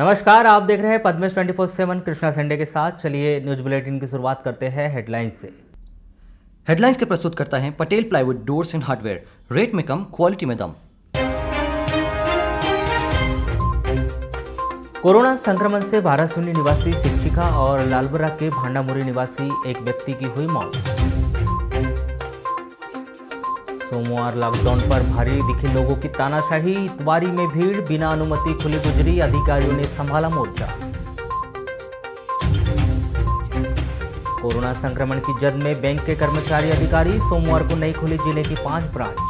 नमस्कार, आप देख रहे हैं पद्मेश 24/7 कृष्णा संडे के साथ। चलिए न्यूज बुलेटिन की शुरुआत करते हैं हेडलाइंस से। हेडलाइंस के प्रस्तुत करता है Patel plywood doors and hardware, rate में कम, क्वालिटी में दम। कोरोना संक्रमण से भारतसुनी निवासी शिक्षिका और लालबरा के भांडामुरी निवासी एक व्यक्ति की हुई मौत। सोमवार लॉकडाउन पर भारी दिखी लोगों की तानाशाही, इतवारी में भीड़, बिना अनुमति खुली गुजरी, अधिकारियों ने संभाला मोर्चा। कोरोना संक्रमण की जद में बैंक के कर्मचारी अधिकारी, सोमवार को नहीं खुली जिले की 5 ब्रांच।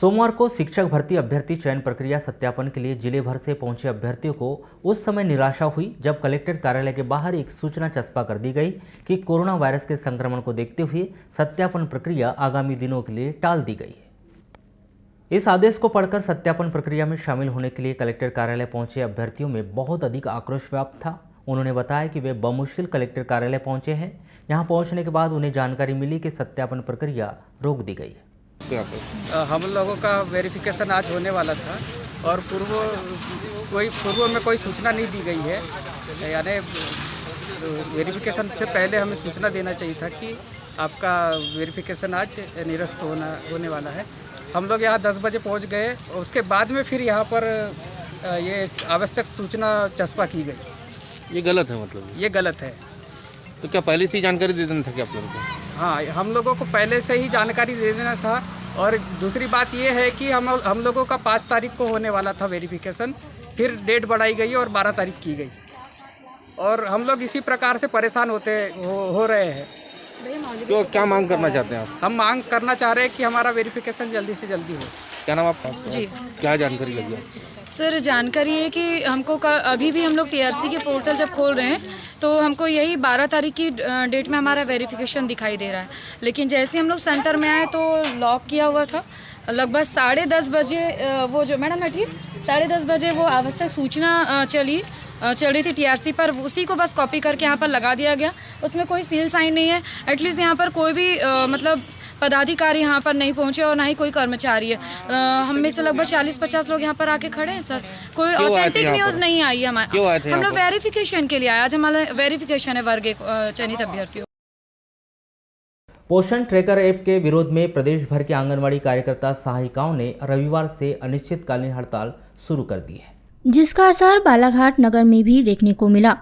सोमवार को शिक्षक भर्ती अभ्यर्थी चयन प्रक्रिया सत्यापन के लिए जिले भर से पहुंचे अभ्यर्थियों को उस समय निराशा हुई जब कलेक्टर कार्यालय के बाहर एक सूचना चस्पा कर दी गई कि कोरोना वायरस के संक्रमण को देखते हुए सत्यापन प्रक्रिया आगामी दिनों के लिए टाल दी गई है। इस आदेश को पढ़कर सत्यापन प्रक्रिया में शामिल होने के लिए कलेक्टर कार्यालय पहुंचे अभ्यर्थियों में बहुत अधिक आक्रोश व्याप्त था। उन्होंने बताया कि वे बमुश्किल कलेक्टर कार्यालय पहुंचे हैं। यहां पहुंचने के बाद उन्हें जानकारी मिली कि सत्यापन प्रक्रिया रोक दी गई है। हम लोगों का वेरिफिकेशन आज होने वाला था और पूर्व में कोई सूचना नहीं दी गई है, यानी वेरिफिकेशन से पहले हमें सूचना देना चाहिए था कि आपका वेरिफिकेशन आज निरस्त होने वाला है। हम लोग यहाँ 10 बजे पहुँच गए, उसके बाद में फिर यहाँ पर ये आवश्यक सूचना चस्पा की गई। ये गलत है, मतलब ये गलत है। तो क्या पहले से ही जानकारी दे देना था कि आप लोगों को? हाँ, हम लोगों को पहले से ही जानकारी दे देना था। और दूसरी बात ये है कि हम लोगों का 5 तारीख को होने वाला था वेरिफिकेशन, फिर डेट बढ़ाई गई और 12 तारीख की गई। और हम लोग इसी प्रकार से परेशान हो रहे हैं। तो क्या मांग करना चाहते हैं आप? हम मांग करना चाह रहे हैं कि हमारा वेरिफिकेशन जल्दी से जल्दी हो। क्या नाम आपका? जी, क्या जानकारी लगी है? सर जानकारी है कि हमको अभी भी हम लोग टीआरसी के पोर्टल जब खोल रहे हैं तो हमको यही 12 तारीख की डेट में हमारा वेरिफिकेशन दिखाई दे रहा है, लेकिन जैसे हम लोग सेंटर में आए तो लॉक किया हुआ था। लगभग 10:30 बजे वो जो मैडम बैठी 10:30 बजे वो आवश्यक सूचना चल रही थी टीआरसी पर, उसी को बस कॉपी करके यहाँ पर लगा दिया गया। उसमें कोई सील साइन नहीं है। एटलीस्ट यहाँ पर कोई भी मतलब पदाधिकारी यहाँ पर नहीं पहुँचे और ना ही कोई कर्मचारी है। हम में से लगभग 40-50 लोग यहाँ पर आके खड़े हैं सर। कोई ऑथेंटिक न्यूज़ नहीं आई है हमारे। हम लोग वेरिफिकेशन के लिए आए। आज हमारा वेरिफिकेशन है वर्ग चयनित अभ्यर्थियों। पोषण ट्रैकर ऐप के विरोध में प्रदेश भर के आंगनवाड़ी कार्यकर्ता सहायिकाओं ने रविवार से अनिश्चितकालीन हड़ताल शुरू कर दी है, जिसका असर बालाघाट नगर में भी देखने को मिला,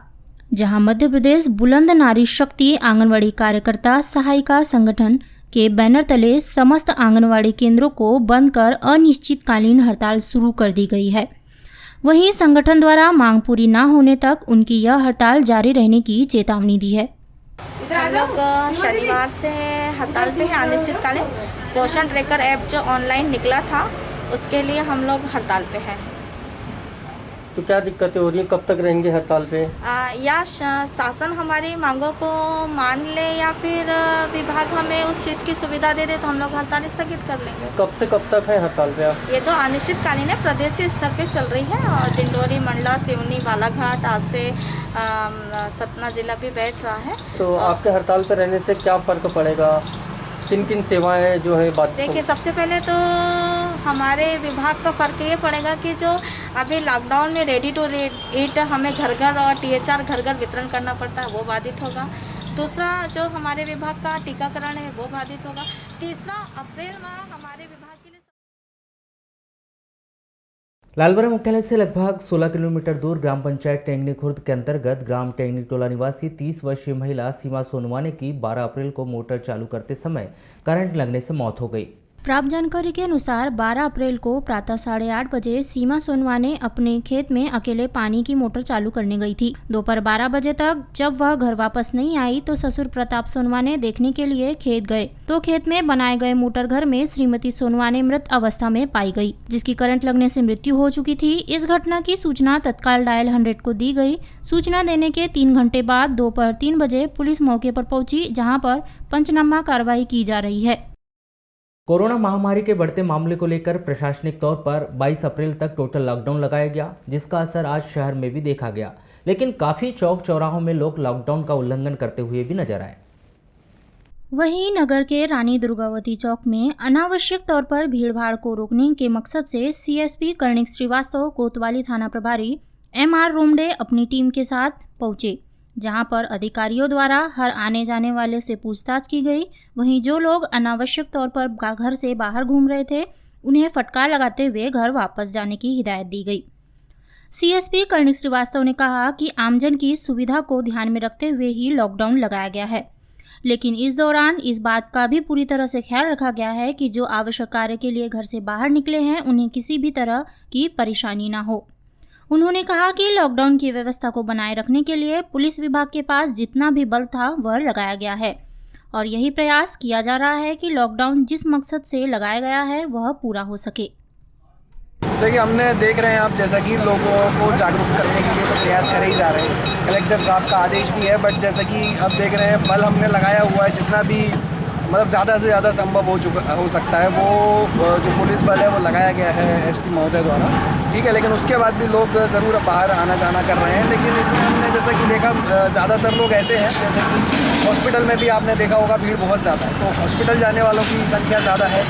जहां मध्य प्रदेश बुलंद नारी शक्ति आंगनवाड़ी कार्यकर्ता सहायिका संगठन के बैनर तले समस्त आंगनवाड़ी केंद्रों को बंद कर अनिश्चितकालीन हड़ताल शुरू कर दी गई है। वहीं संगठन द्वारा मांग पूरी न होने तक उनकी यह हड़ताल जारी रहने की चेतावनी दी है। हम लोग शनिवार से हड़ताल पे हैं अनिश्चितकालीन। पोषण ट्रैकर ऐप जो ऑनलाइन निकला था उसके लिए हम लोग हड़ताल पे हैं। तो क्या दिक्कतें हो रही हैं? कब तक रहेंगे हड़ताल पे? या शासन हमारी मांगों को मान ले या फिर विभाग हमें उस चीज़ की सुविधा दे दे तो हम लोग हड़ताल स्थगित कर लेंगे। कब से कब तक है हड़ताल पे? ये तो अनिश्चितकालीन है, प्रदेशीय स्तर पे चल रही है और डिंडोरी, मंडला, सिवनी, बालाघाट, आज से सतना जिला भी बैठ रहा है। तो आपके हड़ताल पे रहने से क्या फ़र्क पड़ेगा? किन किन सेवाएं जो है बात? देखिए, सबसे पहले तो हमारे विभाग का फ़र्क ये पड़ेगा कि जो अभी लॉकडाउन में रेडी टू ईट हमें घर घर और THR घर घर वितरण करना पड़ता है, वो बाधित होगा। दूसरा, जो हमारे विभाग का टीकाकरण है वो बाधित होगा। तीसरा, अप्रैल माह हमारे विभाग के लिए लालबरा मुख्यालय से लगभग 16 किलोमीटर दूर ग्राम पंचायत टेंगनी खुर्द के अंतर्गत ग्राम टेंगनी टोला निवासी 30 वर्षीय महिला सीमा सोनवाने की 12 अप्रैल को मोटर चालू करते समय करंट लगने से मौत हो गई। प्राप्त जानकारी के अनुसार 12 अप्रैल को प्रातः 8:30 बजे सीमा सोनवाने अपने खेत में अकेले पानी की मोटर चालू करने गई थी। दोपहर 12 बजे तक जब वह घर वापस नहीं आई तो ससुर प्रताप सोनवाने देखने के लिए खेत गए तो खेत में बनाए गए मोटर घर में श्रीमती सोनवाने मृत अवस्था में पाई गई, जिसकी करंट लगने से मृत्यु हो चुकी थी। इस घटना की सूचना तत्काल डायल 100 को दी गई। सूचना देने के 3 घंटे बाद दोपहर 3 बजे पुलिस मौके पर पहुंची, जहां पर पंचनामा कार्रवाई की जा रही है। कोरोना महामारी के बढ़ते मामले को लेकर प्रशासनिक तौर पर 22 अप्रैल तक टोटल लॉकडाउन लगाया गया, जिसका असर आज शहर में भी देखा गया, लेकिन काफी चौक चौराहों में लोग लॉकडाउन का उल्लंघन करते हुए भी नजर आए। वहीं नगर के रानी दुर्गावती चौक में अनावश्यक तौर पर भीड़भाड़ को रोकने के मकसद से सीएसपी कर्णिक श्रीवास्तव, कोतवाली थाना प्रभारी एमआर रोमडे अपनी टीम के साथ पहुंचे, जहां पर अधिकारियों द्वारा हर आने जाने वाले से पूछताछ की गई। वहीं जो लोग अनावश्यक तौर पर घर से बाहर घूम रहे थे, उन्हें फटकार लगाते हुए घर वापस जाने की हिदायत दी गई। सीएसपी कर्णिक श्रीवास्तव ने कहा कि आमजन की सुविधा को ध्यान में रखते हुए ही लॉकडाउन लगाया गया है, लेकिन इस दौरान इस बात का भी पूरी तरह से ख्याल रखा गया है कि जो आवश्यक कार्य के लिए घर से बाहर निकले हैं, उन्हें किसी भी तरह की परेशानी ना हो। उन्होंने कहा कि लॉकडाउन की व्यवस्था को बनाए रखने के लिए पुलिस विभाग के पास जितना भी बल था वह लगाया गया है और यही प्रयास किया जा रहा है कि लॉकडाउन जिस मकसद से लगाया गया है वह पूरा हो सके। देखिए, हमने देख रहे हैं आप जैसा कि लोगों को जागरूक करने के लिए तो प्रयास करे ही जा रहे हैं। कलेक्टर साहब का आदेश भी है, बट जैसा कि अब देख रहे हैं बल हमने लगाया हुआ है, जितना भी मतलब ज़्यादा से ज़्यादा संभव हो सकता है वो जो पुलिस बल है वो लगाया गया है एसपी महोदय द्वारा, ठीक है। लेकिन उसके बाद भी लोग ज़रूर बाहर आना जाना कर रहे हैं। लेकिन इसमें हमने जैसा कि देखा ज़्यादातर लोग ऐसे हैं, जैसे कि हॉस्पिटल में भी आपने देखा होगा भीड़ बहुत ज़्यादा है, तो हॉस्पिटल जाने वालों की संख्या ज़्यादा है।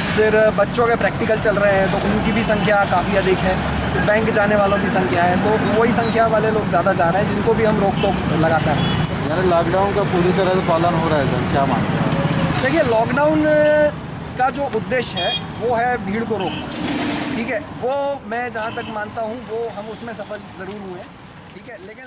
फिर बच्चों के प्रैक्टिकल चल रहे हैं तो उनकी भी संख्या काफ़ी अधिक है। फिर बैंक जाने वालों की संख्या है, तो वही संख्या वाले लोग ज़्यादा जा रहे हैं, जिनको भी हम रोक टोक लगातार। यानी लॉकडाउन का पूरी तरह से पालन हो रहा है सर, क्या मानते हैं? देखिए, लॉकडाउन का जो उद्देश्य है वो है भीड़ को रोकना, ठीक है। वो मैं जहाँ तक मानता हूँ वो हम उसमें सफल ज़रूर हुए, ठीक है। लेकिन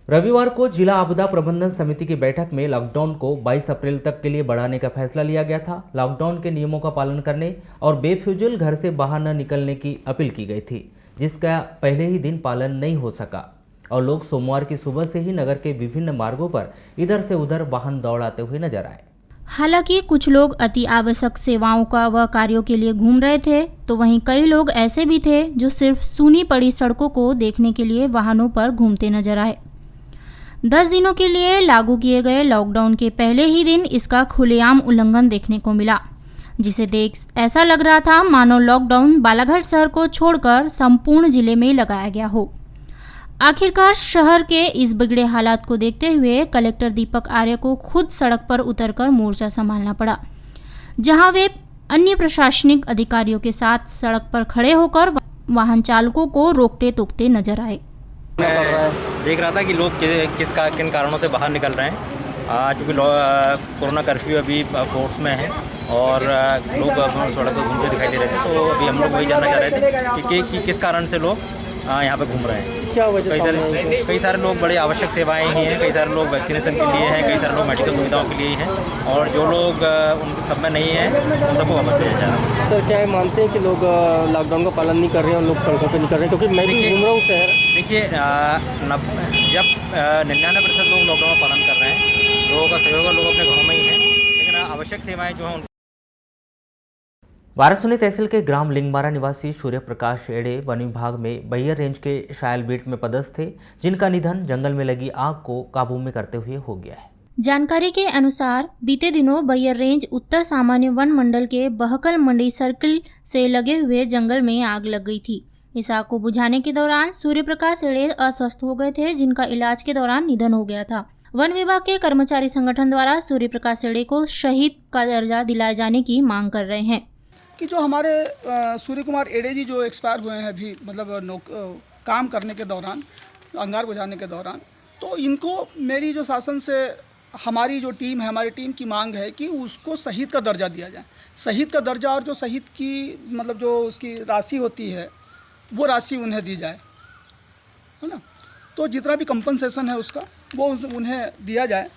रविवार को जिला आपदा प्रबंधन समिति की बैठक में लॉकडाउन को 22 अप्रैल तक के लिए बढ़ाने का फैसला लिया गया था। लॉकडाउन के नियमों का पालन करने और बेफिजूल घर से बाहर न निकलने की अपील की गई थी, जिसका पहले ही दिन पालन नहीं हो सका और लोग सोमवार की सुबह से ही नगर के विभिन्न मार्गों पर इधर से उधर वाहन दौड़ाते हुए नजर आए। हालांकि कुछ लोग अति आवश्यक सेवाओं का व कार्यों के लिए घूम रहे थे, तो वहीं कई लोग ऐसे भी थे जो सिर्फ सूनी पड़ी सड़कों को देखने के लिए वाहनों पर घूमते नजर आए। 10 दिनों के लिए लागू किए गए लॉकडाउन के पहले ही दिन इसका खुलेआम उल्लंघन देखने को मिला, जिसे देख ऐसा लग रहा था मानो लॉकडाउन बालाघाट शहर को छोड़कर संपूर्ण जिले में लगाया गया हो। आखिरकार शहर के इस बिगड़े हालात को देखते हुए कलेक्टर दीपक आर्य को खुद सड़क पर उतरकर मोर्चा संभालना पड़ा, जहां वे अन्य प्रशासनिक अधिकारियों के साथ सड़क पर खड़े होकर वाहन चालकों को रोकते टोकते नजर आए। देख रहा था कि लोग किन कारणों से बाहर निकल रहे हैं। चूँकि कोरोना कर्फ्यू अभी फोर्स में है और लोग सड़क पर घूमते दिखाई दे रहे थे, तो अभी हम लोग वही जानना चाह रहे थे कि किस कारण से लोग यहाँ पे घूम रहे हैं। क्या वजह? कई सारे लोग बड़े आवश्यक सेवाएं ही हैं, कई सारे लोग वैक्सीनेशन के लिए हैं, कई सारे लोग मेडिकल सुविधाओं के लिए हैं, और जो लोग उनके सब में नहीं है उन सबको वापस भेजा जा रहा है। सर, क्या मानते हैं कि लोग लॉकडाउन का पालन नहीं कर रहे हैं और लोग सड़कों पर नहीं कर रहे हैं? क्योंकि मैं भी घूम रहा हूँ शहर। देखिए, जब 99% लोग लॉकडाउन का पालन कर रहे हैं, लोगों का सहयोग, लोग अपने घरों में ही हैं, लेकिन आवश्यक सेवाएँ जो हैं वारासुनी तहसील के ग्राम लिंगमारा निवासी सूर्य प्रकाश एड़े वन विभाग में बैयर रेंज के शायल बीट में पदस्थ थे, जिनका निधन जंगल में लगी आग को काबू में करते हुए हो गया है। जानकारी के अनुसार बीते दिनों बैयर रेंज उत्तर सामान्य वन मंडल के बहकल मंडी सर्किल से लगे हुए जंगल में आग लग गई थी। इस आग को बुझाने के दौरान सूर्य प्रकाश एड़े अस्वस्थ हो गए थे, जिनका इलाज के दौरान निधन हो गया था। वन विभाग के कर्मचारी संगठन द्वारा सूर्य प्रकाश एड़े को शहीद का दर्जा दिलाए जाने की मांग कर रहे हैं। कि जो हमारे सूर्य कुमार एड़े जी जो एक्सपायर हुए हैं अभी, मतलब काम करने के दौरान, अंगार बुझाने के दौरान, तो इनको मेरी जो शासन से हमारी जो टीम है, हमारी टीम की मांग है कि उसको शहीद का दर्जा दिया जाए। शहीद का दर्जा और जो शहीद की मतलब जो उसकी राशि होती है वो राशि उन्हें दी जाए, है ना। तो जितना भी कंपनसेशन है उसका वो उन्हें दिया जाए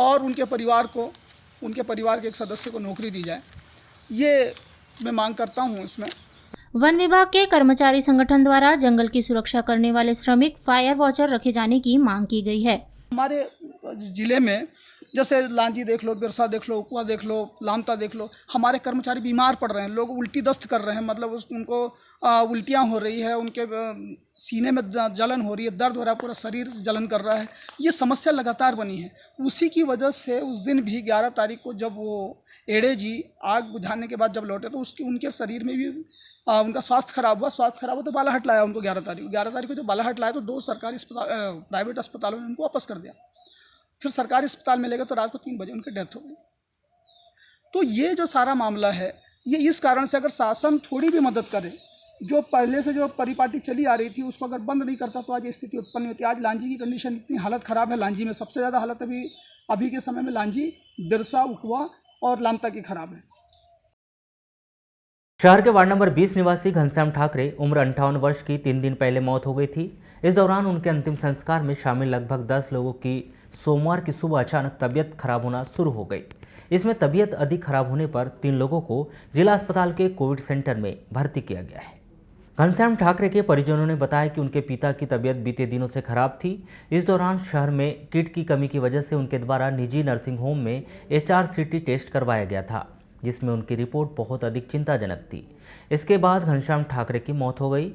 और उनके परिवार के एक सदस्य को नौकरी दी जाए, ये मैं मांग करता हूँ। इसमें वन विभाग के कर्मचारी संगठन द्वारा जंगल की सुरक्षा करने वाले श्रमिक फायर वॉचर रखे जाने की मांग की गई है। हमारे जिले में जैसे लांजी देख लो, बिरसा देख लो, कुआ देख लो, लामता देख लो, हमारे कर्मचारी बीमार पड़ रहे हैं, लोग उल्टी दस्त कर रहे हैं, मतलब उनको उल्टियाँ हो रही है, उनके सीने में जलन हो रही है, दर्द हो रहा है, पूरा शरीर जलन कर रहा है। ये समस्या लगातार बनी है। उसी की वजह से उस दिन भी 11 तारीख को जब वो एड़े जी आग बुझाने के बाद जब लौटे तो उनके शरीर में भी उनका स्वास्थ्य खराब हुआ तो बालाघाट लाया उनको 11 तारीख को। 11 तारीख को जो बालाघाट लाया तो 2 सरकारी प्राइवेट अस्पतालों ने उनको वापस कर दिया। फिर सरकारी अस्पताल में ले गए तो रात को 3 बजे उनकी डेथ हो गई। तो ये जो सारा मामला है, ये इस कारण से अगर शासन थोड़ी भी मदद करे, जो पहले से जो परिपाटी चली आ रही थी उसको अगर बंद नहीं करता तो आज ये स्थिति उत्पन्न नहीं होती। आज लांजी की कंडीशन इतनी हालत ख़राब है, लांजी में सबसे ज़्यादा हालत अभी के समय में लांजी, बिरसा, उखवा और लामता की खराब है। शहर के वार्ड नंबर 20 निवासी घनश्याम ठाकरे उम्र 58 वर्ष की 3 दिन पहले मौत हो गई थी। इस दौरान उनके अंतिम संस्कार में शामिल लगभग 10 लोगों की सोमवार की सुबह अचानक तबीयत खराब होना शुरू हो गई। इसमें तबीयत अधिक खराब होने पर 3 लोगों को जिला अस्पताल के कोविड सेंटर में भर्ती किया गया है। घनश्याम ठाकरे के परिजनों ने बताया कि उनके पिता की तबीयत बीते दिनों से खराब थी। इस दौरान शहर में किट की कमी की वजह से उनके द्वारा निजी नर्सिंग होम में HRCT टेस्ट करवाया गया था, जिसमें उनकी रिपोर्ट बहुत अधिक चिंताजनक थी। इसके बाद घनश्याम ठाकरे की मौत हो गई।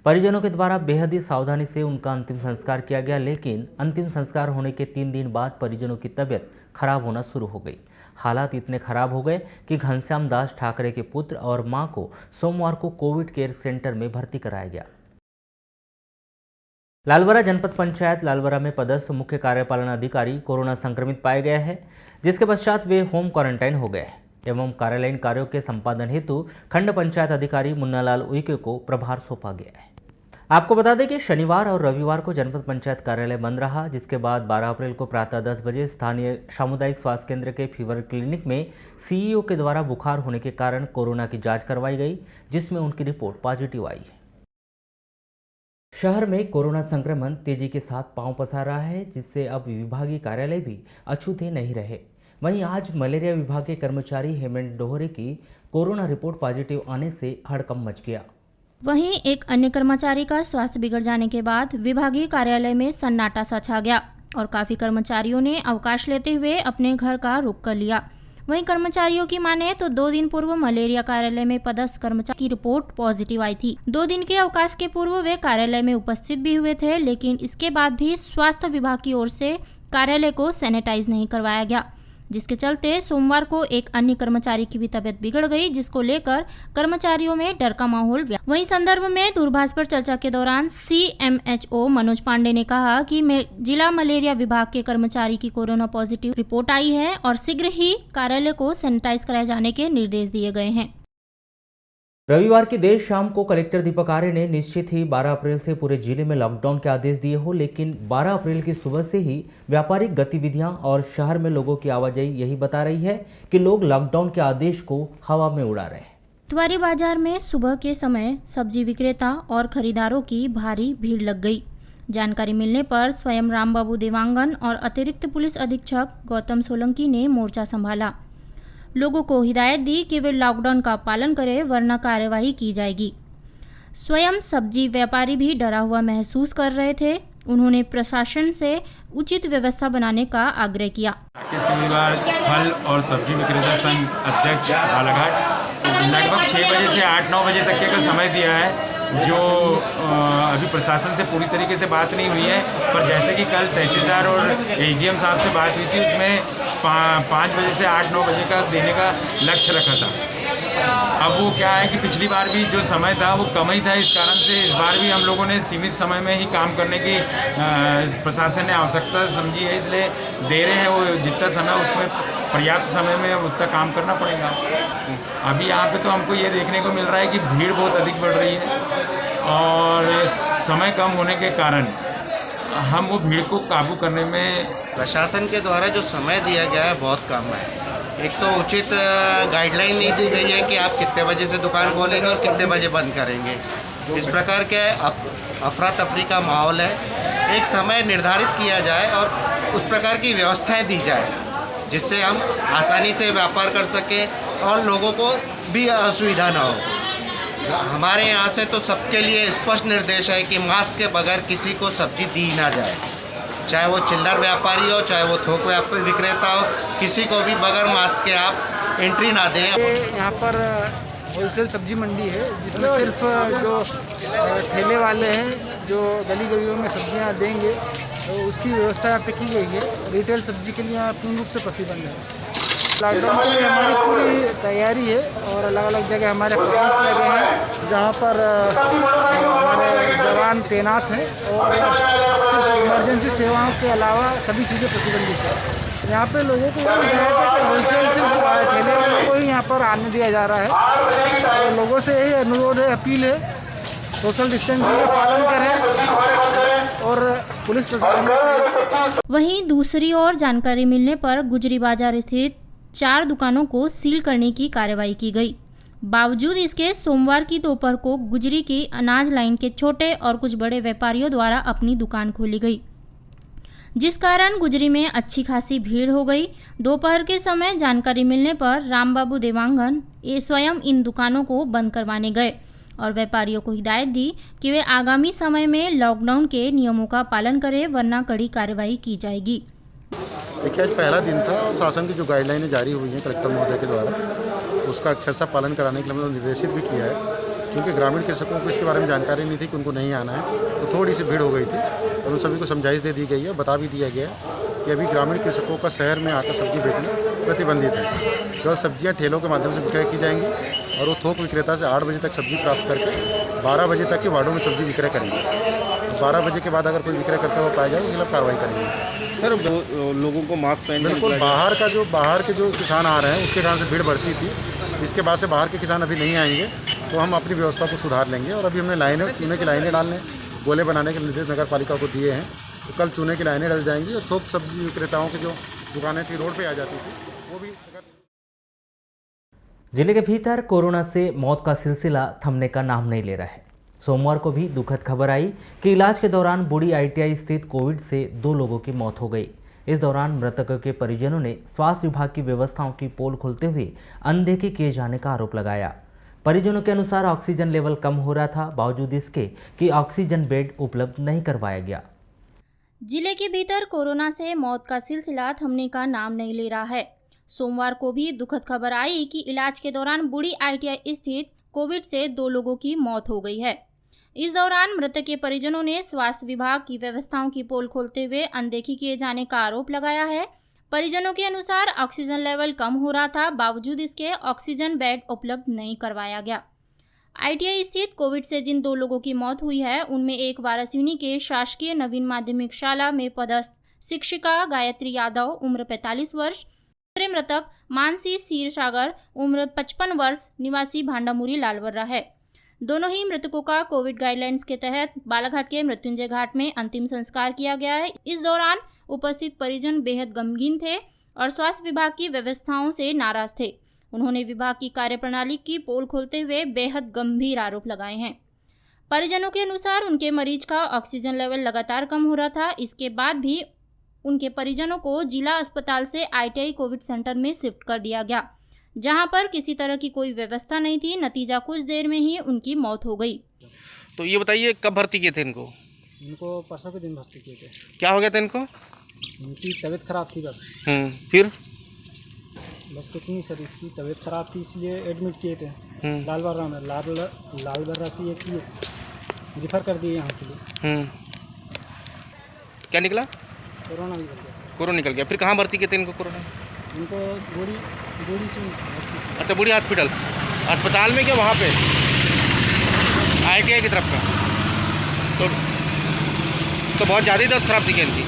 परिजनों के द्वारा बेहद ही सावधानी से उनका अंतिम संस्कार किया गया, लेकिन अंतिम संस्कार होने के 3 दिन बाद परिजनों की तबीयत खराब होना शुरू हो गई। हालात इतने खराब हो गए कि घनश्याम दास ठाकरे के पुत्र और मां को सोमवार को कोविड केयर सेंटर में भर्ती कराया गया। लालबरा जनपद पंचायत लालबरा में पदस्थ मुख्य कार्यपालन अधिकारी कोरोना संक्रमित पाए गए हैं, जिसके पश्चात वे होम क्वारंटाइन हो गए एवं कार्यालयीन कार्यों के संपादन हेतु खंड पंचायत अधिकारी मुन्नालाल उइके को प्रभार सौंपा गया है। आपको बता दें कि शनिवार और रविवार को जनपद पंचायत कार्यालय बंद रहा, जिसके बाद 12 अप्रैल को प्रातः 10 बजे स्थानीय सामुदायिक स्वास्थ्य केंद्र के फीवर क्लिनिक में CEO के द्वारा बुखार होने के कारण कोरोना की जांच करवाई गई, जिसमें उनकी रिपोर्ट पॉजिटिव आई है। शहर में कोरोना संक्रमण तेजी के साथ पांव पसार रहा है, जिससे अब विभागीय कार्यालय भी अछूते नहीं रहे। वहीं आज मलेरिया विभाग के कर्मचारी हेमंत डोहरे की कोरोना रिपोर्ट पॉजिटिव आने से हड़कंप मच गया। वहीं एक अन्य कर्मचारी का स्वास्थ्य बिगड़ जाने के बाद विभागीय कार्यालय में सन्नाटा सा छा गया और काफी कर्मचारियों ने अवकाश लेते हुए अपने घर का रुख कर लिया। वहीं कर्मचारियों की माने तो 2 दिन पूर्व मलेरिया कार्यालय में पदस्थ कर्मचारी की रिपोर्ट पॉजिटिव आई थी। 2 दिन के अवकाश के पूर्व वे कार्यालय में उपस्थित भी हुए थे, लेकिन इसके बाद भी स्वास्थ्य विभाग की ओर से कार्यालय को सैनिटाइज नहीं करवाया गया, जिसके चलते सोमवार को एक अन्य कर्मचारी की भी तबीयत बिगड़ गई, जिसको लेकर कर्मचारियों में डर का माहौल व्याप्त। वहीं संदर्भ में दूरभाष पर चर्चा के दौरान CMHO मनोज पांडे ने कहा कि जिला मलेरिया विभाग के कर्मचारी की कोरोना पॉजिटिव रिपोर्ट आई है और शीघ्र ही कार्यालय को सैनिटाइज कराए जाने के निर्देश दिए गए हैं। रविवार की देर शाम को कलेक्टर दीपक आर्य ने निश्चित ही 12 अप्रैल से पूरे जिले में लॉकडाउन के आदेश दिए हो, लेकिन 12 अप्रैल की सुबह से ही व्यापारिक गतिविधियां और शहर में लोगों की आवाजाही यही बता रही है कि लोग लॉकडाउन के आदेश को हवा में उड़ा रहे हैं। इतवारी बाजार में सुबह के समय सब्जी विक्रेता और खरीदारों की भारी भीड़ लग गई। जानकारी मिलने पर स्वयं रामबाबू देवांगन और अतिरिक्त पुलिस अधीक्षक गौतम सोलंकी ने मोर्चा संभाला। लोगों को हिदायत दी कि वे लॉकडाउन का पालन करें, वरना कार्यवाही की जाएगी। स्वयं सब्जी व्यापारी भी डरा हुआ महसूस कर रहे थे। उन्होंने प्रशासन से उचित व्यवस्था बनाने का आग्रह किया। शनिवार फल और सब्जी विक्रेता संघ अध्यक्ष बालाघाट लगभग 6 बजे से 8-9 बजे तक का समय दिया है, जो अभी प्रशासन से पूरी तरीके से बात नहीं हुई है, पर जैसे कि कल तहसीलदार और ADM साहब से बात हुई थी, उसमें 5 बजे से 8-9 बजे का देने का लक्ष्य रखा था। अब वो क्या है कि पिछली बार भी जो समय था वो कम ही था, इस कारण से इस बार भी हम लोगों ने सीमित समय में ही काम करने की प्रशासन ने आवश्यकता समझी है, इसलिए दे रहे हैं। वो जितना समय उसमें पर्याप्त समय में उतना काम करना पड़ेगा। अभी यहाँ पे तो हमको ये देखने को मिल रहा है कि भीड़ बहुत अधिक बढ़ रही है और समय कम होने के कारण हम वो भीड़ को काबू करने में प्रशासन के द्वारा जो समय दिया गया है बहुत कम है। एक तो उचित गाइडलाइन नहीं दी गई है कि आप कितने बजे से दुकान खोलेंगे और कितने बजे बंद करेंगे। इस प्रकार के अफरा तफरी का माहौल है। एक समय निर्धारित किया जाए और उस प्रकार की व्यवस्थाएं दी जाए जिससे हम आसानी से व्यापार कर सकें और लोगों को भी असुविधा ना हो। हमारे यहाँ से तो सबके लिए स्पष्ट निर्देश है कि मास्क के बगैर किसी को सब्जी दी ना जाए, चाहे वो चिल्लर व्यापारी हो, चाहे वो थोक व्यापारी विक्रेता हो, किसी को भी बगैर मास्क के आप एंट्री ना दें। यहाँ पर होलसेल सब्जी मंडी है, जिसमें सिर्फ जो ठेले वाले हैं जो गली गलियों में सब्जियाँ देंगे, तो उसकी व्यवस्था यहाँ पे की गई है। रिटेल सब्जी के लिए यहाँ पूर्ण रूप से प्रतिबंध है। लॉकडाउन के लिए हमारी पूरी तैयारी है और अलग अलग जगह हमारे प्लांट्स लगे हैं जहाँ पर हमारे जवान तैनात हैं और इमरजेंसी सेवाओं के अलावा सभी चीज़ें प्रतिबंधित है। यहाँ पे लोगों को होलसेल सिर्फ ठेले वालों को ही यहाँ पर आने दिया जा रहा है। तो लोगों से यही अनुरोध है, अपील है, सोशल डिस्टेंसिंग का पालन करें और पुलिस प्रशासन। वहीं दूसरी ओर जानकारी मिलने पर गुजरी बाजार स्थित 4 दुकानों को सील करने की कार्रवाई की गई। बावजूद इसके सोमवार की दोपहर को गुजरी की अनाज लाइन के छोटे और कुछ बड़े व्यापारियों द्वारा अपनी दुकान खोली गई, जिस कारण गुजरी में अच्छी खासी भीड़ हो गई। दोपहर के समय जानकारी मिलने पर रामबाबू देवांगन स्वयं इन दुकानों को बंद करवाने गए और व्यापारियों को हिदायत दी कि वे आगामी समय में लॉकडाउन के नियमों का पालन करें, वरना कड़ी कार्रवाई की जाएगी। देखिए, आज पहला दिन था और शासन की जो गाइडलाइनें जारी हुई हैं कलेक्टर महोदय के द्वारा, उसका अक्षरशः पालन कराने के लिए हमने निर्देशित भी किया है। क्योंकि ग्रामीण कृषकों को इसके बारे में जानकारी नहीं थी कि उनको नहीं आना है, तो थोड़ी सी भीड़ हो गई थी और उन सभी को समझाइश दे दी गई है, बता भी दिया गया है कि अभी ग्रामीण कृषकों का शहर में आकर सब्जी बेचना प्रतिबंधित है। केवल सब्जियां ठेलों के माध्यम से विक्रय की जाएंगी और वो थोक विक्रेता से 8 बजे तक सब्जी प्राप्त करके 12 बजे तक के वार्डों में सब्जी विक्रय करेंगे। 12 बजे के बाद अगर कोई विक्रय करता हुआ पाया जाए तो खिलाफ कार्रवाई करेंगे। सर, लोगों को मास्क पहनने बिल्कुल, बाहर के जो किसान आ रहे हैं उसके कारण से भीड़ बढ़ती थी। इसके बाद से बाहर के किसान अभी नहीं आएंगे तो हम अपनी व्यवस्था को सुधार लेंगे। और अभी हमने चूने की लाइनें डालने, गोले बनाने के निर्देश नगर पालिका को दिए हैं। तो कल चूने की लाइनें डल जाएंगी और थोक सब्जी विक्रेताओं की जो दुकानें थी रोड पे आ जाती थी वो भी। जिले के भीतर कोरोना से मौत का सिलसिला थमने का नाम नहीं ले रहा है। सोमवार को भी दुखद खबर आई कि इलाज के दौरान बूढ़ी ITI स्थित कोविड से 2 लोगों की मौत हो गई। इस दौरान मृतकों के परिजनों ने स्वास्थ्य विभाग की व्यवस्थाओं की पोल खोलते हुए अनदेखी किए जाने का आरोप लगाया। परिजनों के अनुसार ऑक्सीजन लेवल कम हो रहा था, बावजूद इसके कि ऑक्सीजन बेड उपलब्ध नहीं करवाया गया। जिले के भीतर कोरोना से मौत का सिलसिला थमने का नाम नहीं ले रहा है। सोमवार को भी दुखद खबर आई कि इलाज के दौरान बूढ़ी ITI स्थित कोविड से 2 लोगों की मौत हो गई है। इस दौरान मृतक के परिजनों ने स्वास्थ्य विभाग की व्यवस्थाओं की पोल खोलते हुए अनदेखी किए जाने का आरोप लगाया है। परिजनों के अनुसार ऑक्सीजन लेवल कम हो रहा था, बावजूद इसके ऑक्सीजन बेड उपलब्ध नहीं करवाया गया। ITI स्थित कोविड से जिन 2 लोगों की मौत हुई है उनमें एक वारासिवनी के शासकीय नवीन माध्यमिक शाला में पदस्थ शिक्षिका गायत्री यादव उम्र 45 वर्ष, दूसरे मृतक मानसी क्षीरसागर उम्र 55 वर्ष निवासी भांडामुरी लालवर्रा है। दोनों ही मृतकों का कोविड गाइडलाइंस के तहत बालाघाट के मृत्युंजय घाट में अंतिम संस्कार किया गया है। इस दौरान उपस्थित परिजन बेहद गमगीन थे और स्वास्थ्य विभाग की व्यवस्थाओं से नाराज थे। उन्होंने विभाग की कार्यप्रणाली की पोल खोलते हुए बेहद गंभीर आरोप लगाए हैं। परिजनों के अनुसार उनके मरीज का ऑक्सीजन लेवल लगातार कम हो रहा था। इसके बाद भी उनके परिजनों को जिला अस्पताल से ITI कोविड सेंटर में शिफ्ट कर दिया गया, जहां पर किसी तरह की कोई व्यवस्था नहीं थी। नतीजा कुछ देर में ही उनकी मौत हो गई। तो ये बताइए, कब भर्ती किए थे इनको? इनको परसों के दिन भर्ती किए थे। क्या हो गया था इनको? इनकी तबीयत खराब थी बस। फिर बस कुछ नहीं, शरीर की तबीयत खराब थी इसलिए एडमिट किए थे लालवर्रा में। लालवर्रा से एक रिफ़र कर दिए यहाँ के लिए। क्या निकला? कोरोना निकल गया। कोरोना निकल गया। फिर कहाँ भर्ती किए थे इनको? कोरोना इनको बूढ़ी से। अच्छा, बूढ़ी हॉस्पिटल अस्पताल में क्या वहाँ पे ITI की तरफ का? तो बहुत ज़्यादा ही दस्त खराब थी क्या इनकी?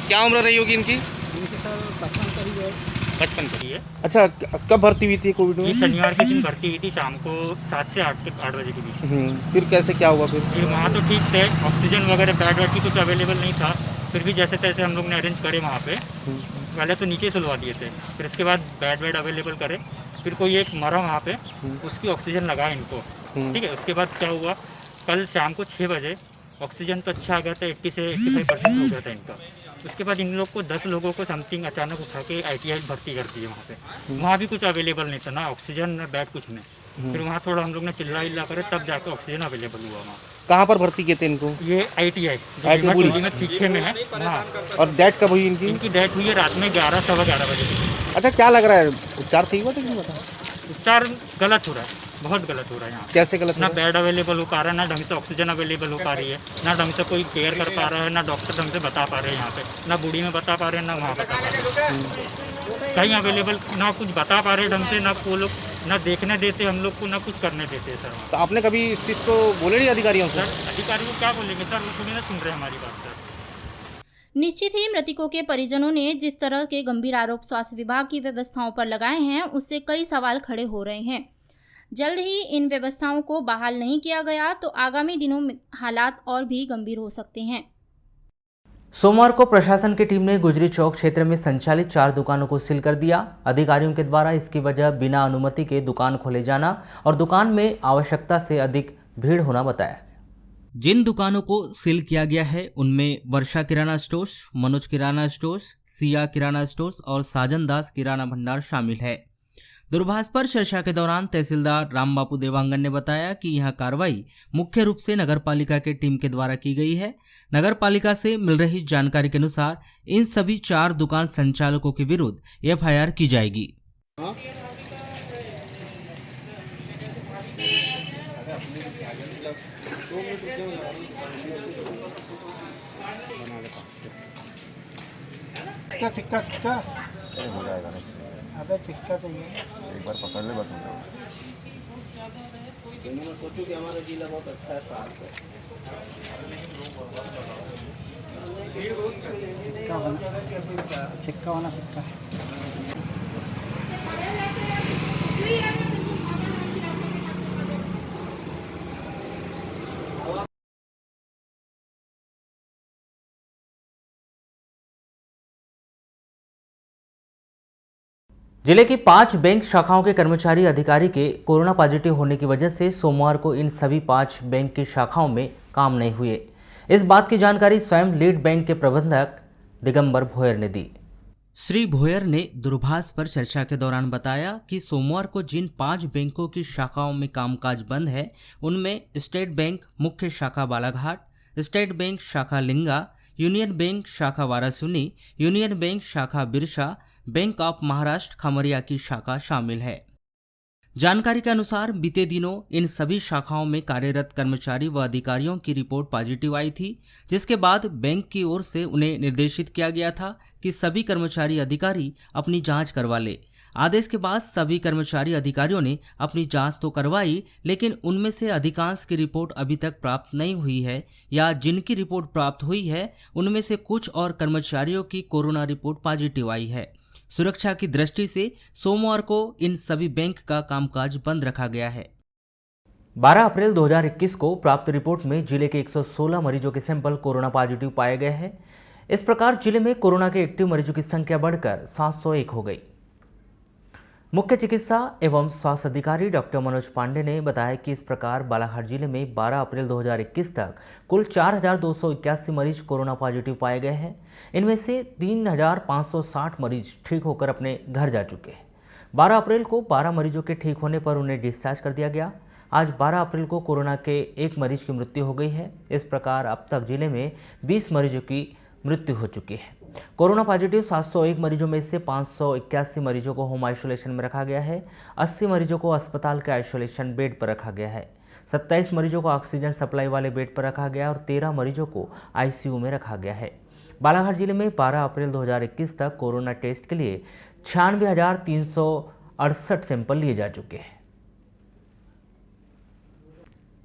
क्या उम्र रही होगी इनकी? इनकी सर 55 करीब है। 55 की है। अच्छा, कब भर्ती हुई थी कोविड में? शनिवार के दिन भर्ती हुई थी, शाम को 7 से 8 बजे के बीच। फिर कैसे क्या हुआ? फिर वहाँ तो ठीक थे, ऑक्सीजन वगैरह बेड वेड की कुछ अवेलेबल नहीं था। फिर भी जैसे तैसे हम लोग ने अरेंज करे वहाँ पे। पहले तो नीचे सुलवा दिए थे, फिर इसके बाद बेड वेड अवेलेबल करे। फिर कोई एक मरा वहाँ पे, उसकी ऑक्सीजन लगाए इनको। ठीक है, उसके बाद क्या हुआ, कल शाम को 6 बजे ऑक्सीजन तो अच्छा आ गया था, 80 से 85% हो गया था इनका। उसके बाद इन लोग को 10 लोगों को समथिंग अचानक उठा के ITI भर्ती कर दिए वहाँ पे। वहाँ भी कुछ अवेलेबल नहीं था, ना ऑक्सीजन ना बेड, कुछ नहीं। फिर वहाँ थोड़ा हम लोग ने चिल्ला करे, तब जाकर ऑक्सीजन अवेलेबल हुआ वहाँ। कहाँ पर भर्ती किए थे इनको? ये ITI में पीछे में है। हाँ। और डेथ कब हुई इनकी? इनकी डेथ हुई है रात में 11 सवा 11 बजे। अच्छा, क्या लग रहा है, उपचार सही हुआ था कि नहीं हुआ था? उपचार गलत हो रहा है, बहुत गलत हो रहा है यहाँ। कैसे गलत? ना बेड अवेलेबल हो पा रहा है, ना ढंग से ऑक्सीजन अवेलेबल हो पा रही है, ना ढंग से कोई केयर कर पा रहा है, ना डॉक्टर ढंग से बता पा रहे हैं यहाँ पे, ना बूढ़ी में बता पा रहे हैं, ना वहाँ बता पा रहे हैं। कहीं अवेलेबल, ना कुछ बता पा रहे ढंग से, ना वो लोग ना देखने देते हम लोग को, ना कुछ करने देते सर। तो आपने कभी इस चीज़ को बोले नहीं अधिकारियों से? सर अधिकारी को क्या बोलेंगे सर, वो थोड़ी ना सुन रहे हमारी बात सर। निश्चित ही मृतकों के परिजनों ने जिस तरह के गंभीर आरोप स्वास्थ्य विभाग की व्यवस्थाओं पर लगाए हैं, उससे कई सवाल खड़े हो रहे हैं। जल्द ही इन व्यवस्थाओं को बहाल नहीं किया गया तो आगामी दिनों में हालात और भी गंभीर हो सकते हैं। सोमवार को प्रशासन की टीम ने गुजरी चौक क्षेत्र में संचालित 4 दुकानों को सील कर दिया। अधिकारियों के द्वारा इसकी वजह बिना अनुमति के दुकान खोले जाना और दुकान में आवश्यकता से अधिक भीड़ होना बताया। जिन दुकानों को सील किया गया है उनमें वर्षा किराना स्टोर्स, मनोज किराना स्टोर्स, सिया किराना स्टोर्स और साजन दास किराना भंडार शामिल है। दूरभाष पर चर्चा के दौरान तहसीलदार रामबापू देवांगन ने बताया कि यह कार्रवाई मुख्य रूप से नगरपालिका के टीम के द्वारा की गई है। नगरपालिका से मिल रही जानकारी के अनुसार इन सभी 4 दुकान संचालकों के विरुद्ध एफआईआर की जाएगी। चिक्का चिक्का हो जाएगा नहीं, अबे चिक्का चाहिए, एक बार पकड़ ले बस हो जाएगा। मैं सोचूं कि हमारा जिला बहुत अच्छा है, चिक्का वाला चिक्का। जिले की 5 बैंक शाखाओं के कर्मचारी अधिकारी के कोरोना पॉजिटिव होने की वजह से सोमवार को इन सभी 5 बैंक की शाखाओं में काम नहीं हुए। इस बात की जानकारी स्वयं लीड बैंक के प्रबंधक दिगंबर भोयर ने दी। श्री भोयर ने दूरभाष पर चर्चा के दौरान बताया कि सोमवार को जिन 5 बैंकों की शाखाओं में कामकाज बंद है उनमें स्टेट बैंक मुख्य शाखा बालाघाट, स्टेट बैंक शाखा लिंगा, यूनियन बैंक शाखा वारासुनी, यूनियन बैंक शाखा बिरसा, बैंक ऑफ महाराष्ट्र खमरिया की शाखा शामिल है। जानकारी के अनुसार बीते दिनों इन सभी शाखाओं में कार्यरत कर्मचारी व अधिकारियों की रिपोर्ट पॉजिटिव आई थी, जिसके बाद बैंक की ओर से उन्हें निर्देशित किया गया था कि सभी कर्मचारी अधिकारी अपनी जांच करवा ले। आदेश के बाद सभी कर्मचारी अधिकारियों ने अपनी जांच तो करवाई, लेकिन उनमें से अधिकांश की रिपोर्ट अभी तक प्राप्त नहीं हुई है या जिनकी रिपोर्ट प्राप्त हुई है उनमें से कुछ और कर्मचारियों की कोरोना रिपोर्ट पॉजिटिव आई है। सुरक्षा की दृष्टि से सोमवार को इन सभी बैंक का कामकाज बंद रखा गया है। 12 अप्रैल 2021 को प्राप्त रिपोर्ट में जिले के 116 मरीजों के सैंपल कोरोना पॉजिटिव पाए गए हैं। इस प्रकार जिले में कोरोना के एक्टिव मरीजों की संख्या बढ़कर 701 हो गई। मुख्य चिकित्सा एवं स्वास्थ्य अधिकारी डॉक्टर मनोज पांडे ने बताया कि इस प्रकार बालाघाट जिले में 12 अप्रैल 2021 तक कुल 4,281 मरीज कोरोना पॉजिटिव पाए गए हैं। इनमें से 3,560 मरीज ठीक होकर अपने घर जा चुके हैं। 12 अप्रैल को 12 मरीजों के ठीक होने पर उन्हें डिस्चार्ज कर दिया गया। आज 12 अप्रैल को कोरोना के 1 मरीज की मृत्यु हो गई है। इस प्रकार अब तक जिले में 20 मरीजों की मृत्यु हो चुकी है। कोरोना पॉजिटिव 701 मरीजों में से 581 मरीजों को होम आइसोलेशन में रखा गया है। 80 मरीजों को अस्पताल के आइसोलेशन बेड पर रखा गया है। 27 मरीजों को ऑक्सीजन सप्लाई वाले बेड पर रखा गया और 13 मरीजों को आईसीयू में रखा गया है। बालाघाट जिले में 12 अप्रैल 2021 तक कोरोना टेस्ट के लिए 96,368 सैंपल लिए जा चुके हैं।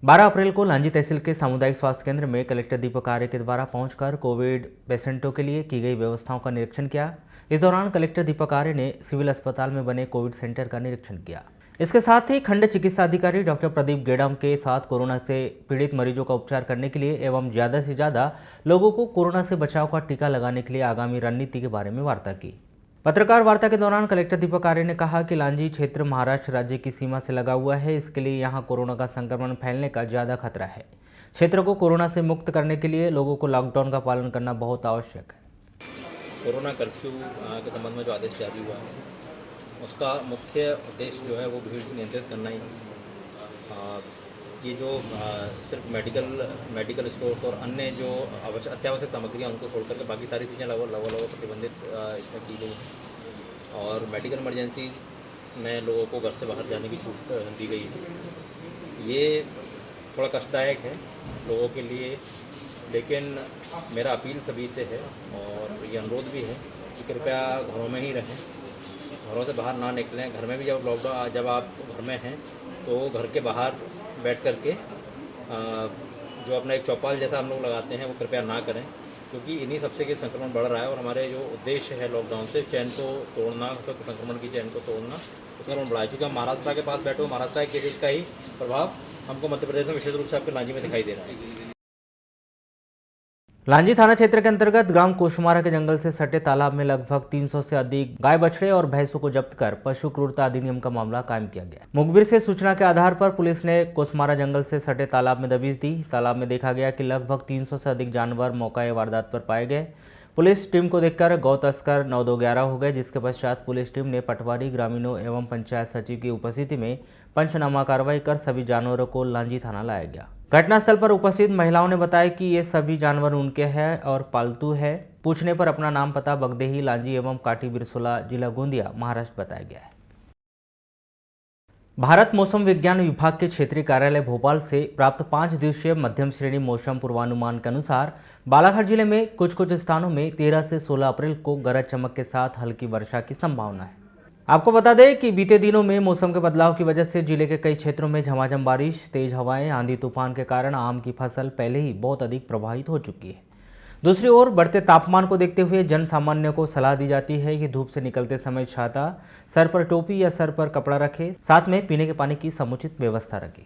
12 अप्रैल को लांजी तहसील के सामुदायिक स्वास्थ्य केंद्र में कलेक्टर दीपक आर्य के द्वारा पहुंचकर कोविड पेशेंटों के लिए की गई व्यवस्थाओं का निरीक्षण किया। इस दौरान कलेक्टर दीपक आर्य ने सिविल अस्पताल में बने कोविड सेंटर का निरीक्षण किया। इसके साथ ही खंड चिकित्सा अधिकारी डॉक्टर प्रदीप गेडम के साथ कोरोना से पीड़ित मरीजों का उपचार करने के लिए एवं ज़्यादा से ज़्यादा लोगों को कोरोना से बचाव का टीका लगाने के लिए आगामी रणनीति के बारे में वार्ता की। पत्रकार वार्ता के दौरान कलेक्टर दीपक आर्य ने कहा कि लांजी क्षेत्र महाराष्ट्र राज्य की सीमा से लगा हुआ है, इसके लिए यहां कोरोना का संक्रमण फैलने का ज़्यादा खतरा है। क्षेत्र को कोरोना से मुक्त करने के लिए लोगों को लॉकडाउन का पालन करना बहुत आवश्यक है। कोरोना कर्फ्यू के संबंध में जो आदेश जारी हुआ है उसका मुख्य उद्देश्य जो है वो भीड़ नियंत्रित करना ही है। ये जो सिर्फ मेडिकल स्टोर्स और अन्य जो अत्यावश्यक सामग्रियाँ उनको छोड़ करके बाकी सारी चीज़ें लगभग प्रतिबंधित इसमें की गई है। और मेडिकल इमरजेंसी में लोगों को घर से बाहर जाने की छूट दी गई है। ये थोड़ा कष्टदायक है लोगों के लिए, लेकिन मेरा अपील सभी से है और ये अनुरोध भी है कि कृपया घरों में ही रहें, घरों से बाहर ना निकलें। घर में भी जब आप घर में हैं तो घर के बाहर बैठ कर के जो अपना एक चौपाल जैसा हम लोग लगाते हैं वो कृपया ना करें, क्योंकि इन्हीं सबसे के संक्रमण बढ़ रहा है। और हमारे जो उद्देश्य है लॉकडाउन से चैन को तोड़ना, संक्रमण की चैन को तोड़ना, उसका बढ़ा है। चूँकि हम महाराष्ट्र के पास बैठे हो, महाराष्ट्र के केसेज का ही प्रभाव हमको मध्य प्रदेश में विशेष रूप से आपके लांजी में दिखाई दे रहा है। लांजी थाना क्षेत्र के अंतर्गत ग्राम कोशमारा के जंगल से सटे तालाब में लगभग 300 से अधिक गाय बछड़े और भैंसों को जब्त कर पशु क्रूरता अधिनियम का मामला कायम किया गया। मुखबिर से सूचना के आधार पर पुलिस ने कोशमारा जंगल से सटे तालाब में दबिश दी। तालाब में देखा गया कि लगभग 300 से अधिक जानवर मौका वारदात पर पाए गए। पुलिस टीम को देखकर गौ तस्कर 9-2-11 हो गए, जिसके पश्चात पुलिस टीम ने पटवारी, ग्रामीणों एवं पंचायत सचिव की उपस्थिति में पंचनामा कार्रवाई कर सभी जानवरों को लांजी थाना लाया गया। घटनास्थल पर उपस्थित महिलाओं ने बताया कि ये सभी जानवर उनके हैं और पालतू है। पूछने पर अपना नाम, पता बगदेही, लांजी एवं काटी बिरसोला, जिला गोंदिया, महाराष्ट्र बताया गया है। भारत मौसम विज्ञान विभाग के क्षेत्रीय कार्यालय भोपाल से प्राप्त 5 दिवसीय मध्यम श्रेणी मौसम पूर्वानुमान के अनुसार बालाघाट जिले में कुछ स्थानों में 13 से 16 अप्रैल को गरज चमक के साथ हल्की वर्षा की संभावना है। आपको बता दें कि बीते दिनों में मौसम के बदलाव की वजह से जिले के कई क्षेत्रों में झमाझम बारिश, तेज हवाएं, आंधी तूफान के कारण आम की फसल पहले ही बहुत अधिक प्रभावित हो चुकी है। दूसरी ओर बढ़ते तापमान को देखते हुए जन सामान्य को सलाह दी जाती है कि धूप से निकलते समय छाता, सर पर टोपी या सर पर कपड़ा रखें, साथ में पीने के पानी की समुचित व्यवस्था रखें।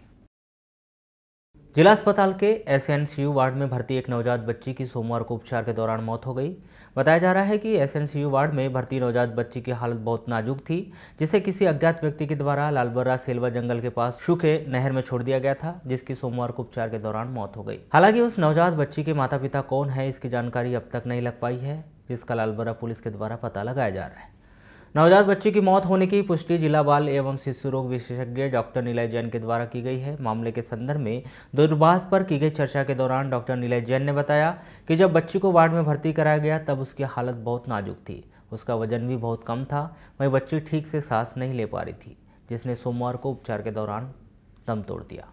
जिला अस्पताल के SNCU वार्ड में भर्ती एक नवजात बच्ची की सोमवार को उपचार के दौरान मौत हो गई। बताया जा रहा है कि SNCU वार्ड में भर्ती नवजात बच्ची की हालत बहुत नाजुक थी, जिसे किसी अज्ञात व्यक्ति के द्वारा लालबर्रा सेलवा जंगल के पास सूखे नहर में छोड़ दिया गया था, जिसकी सोमवार को उपचार के दौरान मौत हो गई। हालांकि उस नवजात बच्ची के माता पिता कौन है, इसकी जानकारी अब तक नहीं लग पाई है, जिसका लालबर्रा पुलिस के द्वारा पता लगाया जा रहा है। नवजात बच्ची की मौत होने की पुष्टि जिला बाल एवं शिशु रोग विशेषज्ञ डॉक्टर निलय जैन के द्वारा की गई है। मामले के संदर्भ में दूरभाष पर की गई चर्चा के दौरान डॉक्टर निलय जैन ने बताया कि जब बच्ची को वार्ड में भर्ती कराया गया तब उसकी हालत बहुत नाजुक थी, उसका वजन भी बहुत कम था, वहीं बच्ची ठीक से सांस नहीं ले पा रही थी, जिसने सोमवार को उपचार के दौरान दम तोड़ दिया।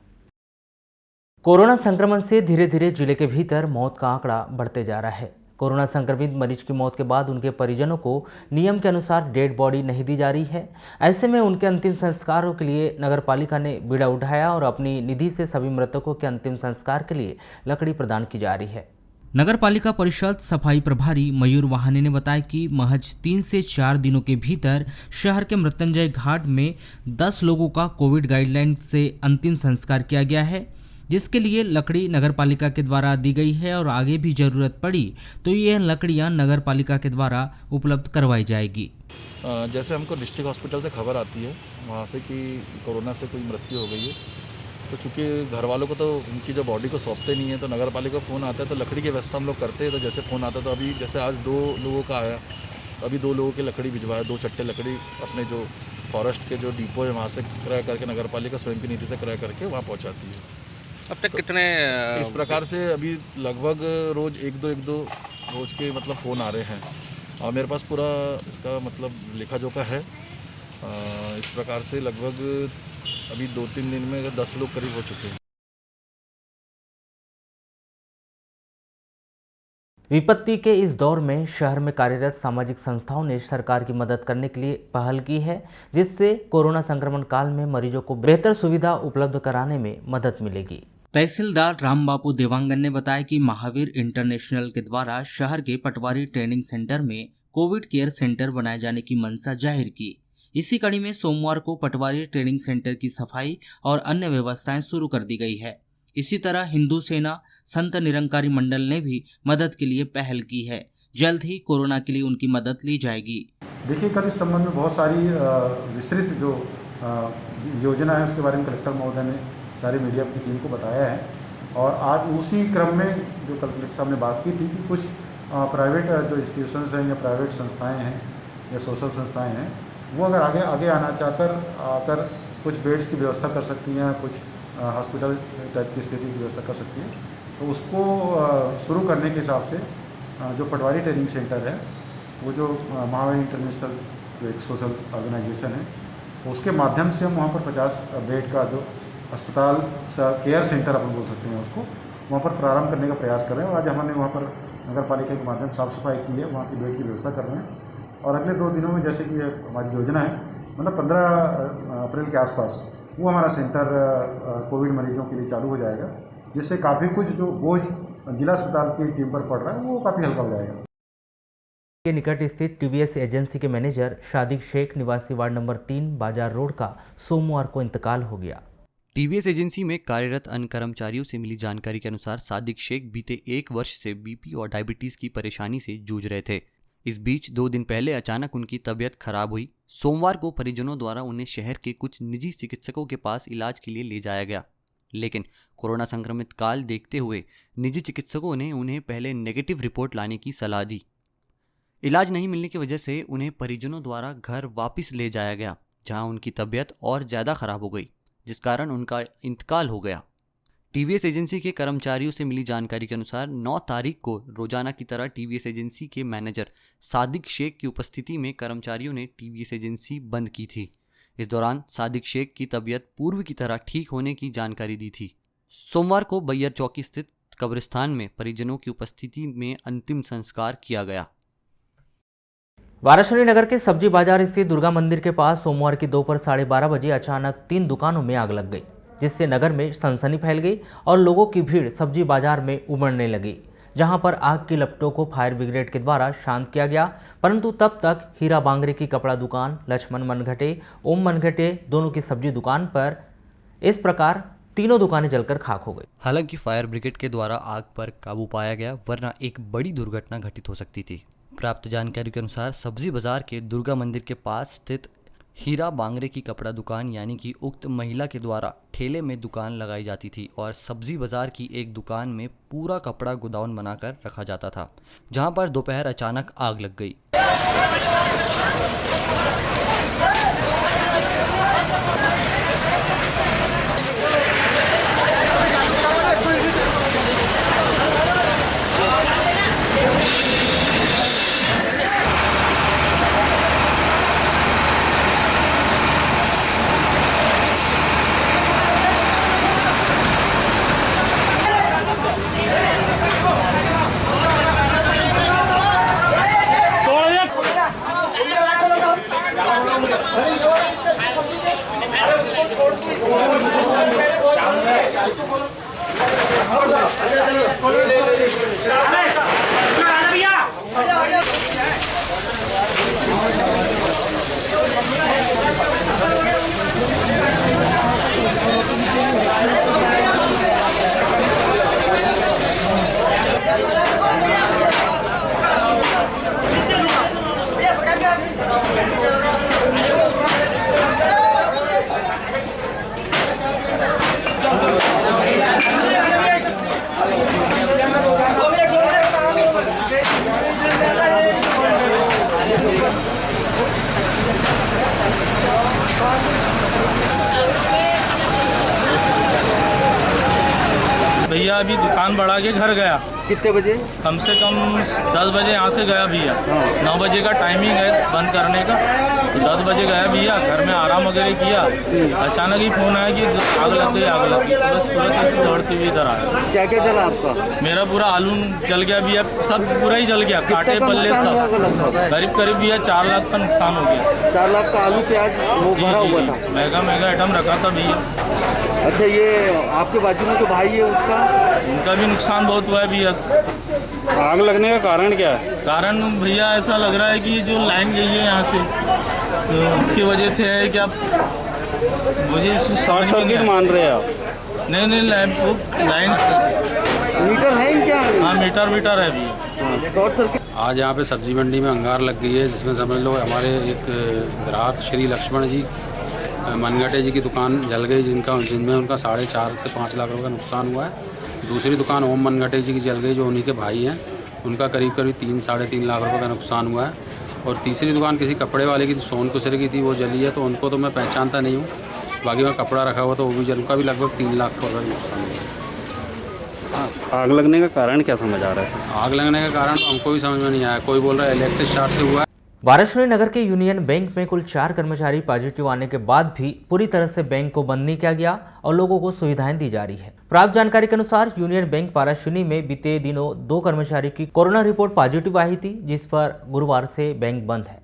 कोरोना संक्रमण से धीरे धीरे जिले के भीतर मौत का आंकड़ा बढ़ते जा रहा है। कोरोना संक्रमित मरीज की मौत के बाद उनके परिजनों को नियम के अनुसार डेड बॉडी नहीं दी जा रही है। ऐसे में उनके अंतिम संस्कारों के लिए नगरपालिका ने बीड़ा उठाया और अपनी निधि से सभी मृतकों के अंतिम संस्कार के लिए लकड़ी प्रदान की जा रही है। नगरपालिका परिषद सफाई प्रभारी मयूर वाहने ने बताया कि महज 3 से 4 दिनों के भीतर शहर के मृत्युंजय घाट में 10 लोगों का कोविड गाइडलाइन से अंतिम संस्कार किया गया है, जिसके लिए लकड़ी नगरपालिका के द्वारा दी गई है और आगे भी जरूरत पड़ी तो ये लकड़ियां नगरपालिका के द्वारा उपलब्ध करवाई जाएगी। जैसे हमको डिस्ट्रिक्ट हॉस्पिटल से खबर आती है वहाँ से कि कोरोना से कोई मृत्यु हो गई है, तो चूँकि घर वालों को तो उनकी जो बॉडी को सौंपते नहीं है, तो नगरपालिका फ़ोन आता है तो लकड़ी की व्यवस्था हम लोग करते हैं। तो जैसे फ़ोन आता है तो अभी जैसे आज 2 लोगों का आया, तो अभी 2 लोगों की लकड़ी भिजवाया, 2 चट्टे लकड़ी अपने जो फॉरेस्ट के जो डिपो है वहाँ से क्रय करके नगरपालिका स्वयं की नीति से क्रय करके वहाँ पहुँचाती है। अब तक कितने इस प्रकार से अभी लगभग रोज़ 1-2 रोज़ के मतलब फ़ोन आ रहे हैं और मेरे पास पूरा इसका मतलब लेखा जोखा है। इस प्रकार से लगभग अभी 2-3 दिन में 10 लोग करीब हो चुके हैं। विपत्ति के इस दौर में शहर में कार्यरत सामाजिक संस्थाओं ने सरकार की मदद करने के लिए पहल की है, जिससे कोरोना संक्रमण काल में मरीजों को बेहतर सुविधा उपलब्ध कराने में मदद मिलेगी। तहसीलदार रामबापू देवांगन ने बताया कि महावीर इंटरनेशनल के द्वारा शहर के पटवारी ट्रेनिंग सेंटर में कोविड केयर सेंटर बनाए जाने की मंशा जाहिर की। इसी कड़ी में सोमवार को पटवारी ट्रेनिंग सेंटर की सफाई और अन्य व्यवस्थाएं शुरू कर दी गई है। इसी तरह हिंदू सेना संत निरंकारी मंडल ने भी मदद के लिए पहल की है। जल्द ही कोरोना के लिए उनकी मदद ली जाएगी। देखिए, कल इस संबंध में बहुत सारी विस्तृत जो योजना है उसके बारे में कलेक्टर महोदय ने सारी मीडिया की टीम को बताया है और आज उसी क्रम में जो कलेक्टर साहब ने बात की थी कि कुछ प्राइवेट जो इंस्टीट्यूशंस हैं या प्राइवेट संस्थाएं हैं या सोशल संस्थाएं हैं, वो अगर आगे आना चाहकर आकर कुछ बेड्स की व्यवस्था कर सकती हैं, कुछ हॉस्पिटल टाइप की स्थिति की व्यवस्था कर सकती है, तो उसको शुरू करने के हिसाब से जो पटवारी ट्रेनिंग सेंटर है वो जो महावीर इंटरनेशनल जो एक सोशल ऑर्गेनाइजेशन है, उसके माध्यम से हम वहाँ पर 50 बेड का जो अस्पताल केयर सेंटर अपन बोल सकते हैं उसको वहाँ पर प्रारंभ करने का प्रयास कर रहे हैं। और आज हमने वहाँ पर नगर पालिका के माध्यम साफ़ सफाई की है, वहाँ की बेड की व्यवस्था कर रहे हैं और अगले 2 दिनों में जैसे कि हमारी योजना है, मतलब 15 अप्रैल के आसपास वो हमारा सेंटर कोविड मरीजों के लिए चालू हो जाएगा, जिससे काफ़ी कुछ जो बोझ जिला अस्पताल की टीम पर पड़ रहा है वो काफ़ी हल्का हो जाएगा। के निकट स्थित टीवीएस एजेंसी के मैनेजर सादिक शेख निवासी वार्ड नंबर 3 बाजार रोड का सोमवार को इंतकाल हो गया। टीवीएस एजेंसी में कार्यरत अन्य कर्मचारियों से मिली जानकारी के अनुसार सादिक शेख बीते 1 वर्ष से बीपी और डायबिटीज की परेशानी से जूझ रहे थे। इस बीच 2 दिन पहले अचानक उनकी तबीयत खराब हुई। सोमवार को परिजनों द्वारा उन्हें शहर के कुछ निजी चिकित्सकों के पास इलाज के लिए ले जाया गया, लेकिन कोरोना संक्रमित काल देखते हुए निजी चिकित्सकों ने उन्हें पहले नेगेटिव रिपोर्ट लाने की सलाह दी। इलाज नहीं मिलने की वजह से उन्हें परिजनों द्वारा घर वापस ले जाया गया, जहां उनकी तबीयत और ज़्यादा खराब हो गई, जिस कारण उनका इंतकाल हो गया। टीवीएस एजेंसी के कर्मचारियों से मिली जानकारी के अनुसार 9 तारीख को रोजाना की तरह टीवीएस एजेंसी के मैनेजर सादिक शेख की उपस्थिति में कर्मचारियों ने टीवीएस एजेंसी बंद की थी। इस दौरान सादिक शेख की तबीयत पूर्व की तरह ठीक होने की जानकारी दी थी। सोमवार को बैयर चौकी स्थित कब्रिस्तान में परिजनों की उपस्थिति में अंतिम संस्कार किया गया। वाराणसी नगर के सब्जी बाजार स्थित दुर्गा मंदिर के पास सोमवार की दोपहर 12:30 बजे अचानक 3 दुकानों में आग लग गई, जिससे नगर में सनसनी फैल गई और लोगों की भीड़ सब्जी बाजार में उमड़ने लगी, जहां पर आग की लपटों को फायर ब्रिगेड के द्वारा शांत किया गया, परंतु तब तक हीरा बांगरे की कपड़ा दुकान, लक्ष्मण मनघटे, ओम मनघटे दोनों की सब्जी दुकान पर इस प्रकार तीनों दुकानें जलकर खाक हो गई। हालांकि फायर ब्रिगेड के द्वारा आग पर काबू पाया गया, वरना एक बड़ी दुर्घटना घटित हो सकती थी। प्राप्त जानकारी के अनुसार सब्जी बाजार के दुर्गा मंदिर के पास स्थित हीरा बांगरे की कपड़ा दुकान यानी कि उक्त महिला के द्वारा ठेले में दुकान लगाई जाती थी और सब्जी बाजार की एक दुकान में पूरा कपड़ा गोदाउन बनाकर रखा जाता था, जहां पर दोपहर अचानक आग लग गई। भैया अभी दुकान बढ़ा के घर गया। कितने बजे? कम से कम 10 बजे यहाँ से गया भैया। 9 बजे का टाइमिंग है बंद करने का, तो 10 बजे गया भैया, घर में आराम वगैरह किया। अचानक ही फोन आया कि आग लग गई, आग लग गई। बस तुरंत दौड़ते हुए इधर आया। क्या क्या जला आपका? मेरा पूरा आलू जल गया भैया, सब पूरा ही जल गया, कांटे पल्ले सब। करीब भैया 4 लाख का नुकसान हो गया। 4 लाख का आलू प्याज वो भरा हुआ था, महंगा आइटम रखा था भैया। अच्छा, ये आपके बाजू में जो भाई है उनका भी नुकसान बहुत हुआ है भैया। आग लगने का कारण क्या है? कारण भैया ऐसा लग रहा है कि जो लाइन गई है यहाँ से, तो उसकी वजह से है कि आप मुझे समझ में नहीं मान रहे हैं आप? नहीं लाइन मीटर है क्या? हाँ मीटर है भैया। Short circuit. आज यहाँ पे सब्जी मंडी में अंगार लग गई है, जिसमें समझ लो हमारे एक ग्राहक श्री लक्ष्मण जी मनगटे जी की दुकान जल गई, जिनमें उनका 4.5 से 5 लाख रुपये का नुकसान हुआ है। दूसरी दुकान ओम मनगटे जी की जल गई, जो उन्हीं के भाई हैं, उनका करीब 3-3.5 लाख रुपये का नुकसान हुआ है। और तीसरी दुकान किसी कपड़े वाले की थी, सोनकुसरे की थी, वो जली है, तो उनको तो मैं पहचानता नहीं हूँ। बाकी वहाँ कपड़ा रखा हुआ तो वो भी जल, उनका भी लगभग 3 लाख रुपये का नुकसान हुआ है। आग लगने का कारण क्या समझ आ रहा है? आग लगने का कारण तो हमको भी समझ में नहीं आया। कोई बोल रहा है इलेक्ट्रिक शॉर्ट से हुआ है। वाराणसी नगर के यूनियन बैंक में कुल 4 कर्मचारी पॉजिटिव आने के बाद भी पूरी तरह से बैंक को बंद नहीं किया गया और लोगों को सुविधाएं दी जा रही है। प्राप्त जानकारी के अनुसार यूनियन बैंक वाराणसी में बीते दिनों 2 कर्मचारी की कोरोना रिपोर्ट पॉजिटिव आई थी, जिस पर गुरुवार से बैंक बंद है।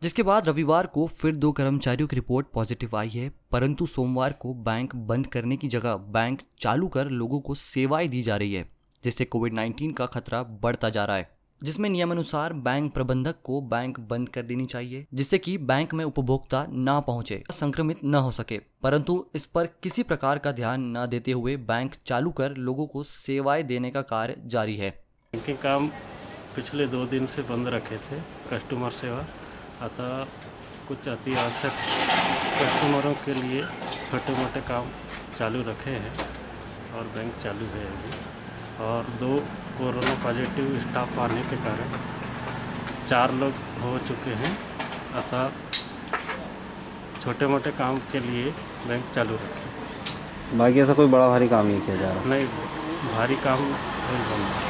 जिसके बाद रविवार को फिर 2 कर्मचारियों की रिपोर्ट पॉजिटिव आई है, परंतु सोमवार को बैंक बंद करने की जगह बैंक चालू कर लोगों को सेवाएं दी जा रही है, जिससे कोविड-19 का खतरा बढ़ता जा रहा है, जिसमें नियमानुसार बैंक प्रबंधक को बैंक बंद कर देनी चाहिए, जिससे कि बैंक में उपभोक्ता ना पहुंचे, संक्रमित न हो सके। परंतु इस पर किसी प्रकार का ध्यान न देते हुए बैंक चालू कर लोगों को सेवाएं देने का कार्य जारी है। बैंकिंग काम पिछले 2 दिन से बंद रखे थे, कस्टमर सेवा, अतः कुछ अति आवश्यक कस्टमरों के लिए छोटे मोटे काम चालू रखे हैं और बैंक चालू है अभी। और 2 कोरोना पॉजिटिव स्टाफ आने के कारण 4 लोग हो चुके हैं, अतः छोटे मोटे काम के लिए बैंक चालू रखे। बाकी ऐसा कोई बड़ा भारी काम नहीं किया जा रहा? नहीं, भारी काम नहीं बंद।